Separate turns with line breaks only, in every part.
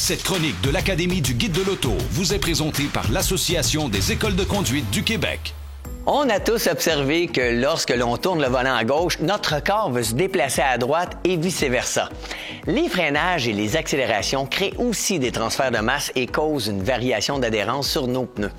Cette chronique de l'Académie du guide de l'auto vous est présentée par l'Association des écoles de conduite du Québec.
On a tous observé que lorsque l'on tourne le volant à gauche, notre corps veut se déplacer à droite et vice-versa. Les freinages et les accélérations créent aussi des transferts de masse et causent une variation d'adhérence sur nos pneus.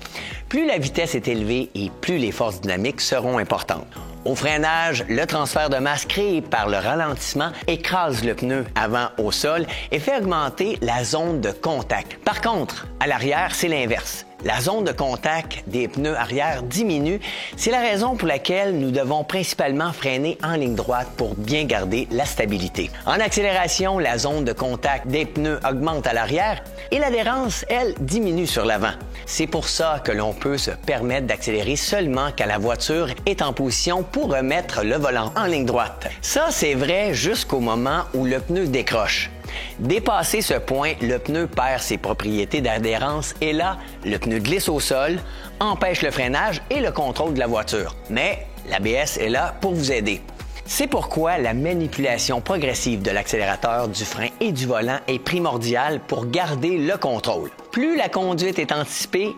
Plus la vitesse est élevée et plus les forces dynamiques seront importantes. Au freinage, le transfert de masse créé par le ralentissement écrase le pneu avant au sol et fait augmenter la zone de contact. Par contre, à l'arrière, c'est l'inverse. La zone de contact des pneus arrière diminue. C'est la raison pour laquelle nous devons principalement freiner en ligne droite pour bien garder la stabilité. En accélération, la zone de contact des pneus augmente à l'arrière et l'adhérence, elle, diminue sur l'avant. C'est pour ça que l'on peut se permettre d'accélérer seulement quand la voiture est en position pour remettre le volant en ligne droite. Ça, c'est vrai jusqu'au moment où le pneu décroche. Dépassé ce point, le pneu perd ses propriétés d'adhérence et là, le pneu glisse au sol, empêche le freinage et le contrôle de la voiture. Mais l'ABS est là pour vous aider. C'est pourquoi la manipulation progressive de l'accélérateur, du frein et du volant est primordiale pour garder le contrôle. Plus la conduite est anticipée,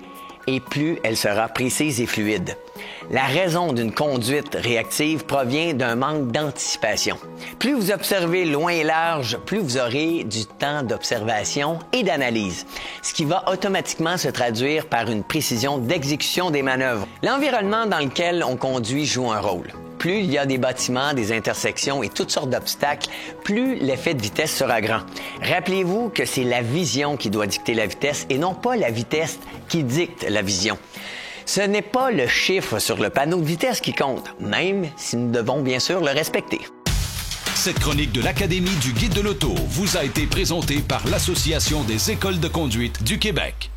et plus elle sera précise et fluide. La raison d'une conduite réactive provient d'un manque d'anticipation. Plus vous observez loin et large, plus vous aurez du temps d'observation et d'analyse, ce qui va automatiquement se traduire par une précision d'exécution des manœuvres. L'environnement dans lequel on conduit joue un rôle. Plus il y a des bâtiments, des intersections et toutes sortes d'obstacles, plus l'effet de vitesse sera grand. Rappelez-vous que c'est la vision qui doit dicter la vitesse et non pas la vitesse qui dicte la vision. Ce n'est pas le chiffre sur le panneau de vitesse qui compte, même si nous devons bien sûr le respecter.
Cette chronique de l'Académie du guide de l'auto vous a été présentée par l'Association des écoles de conduite du Québec.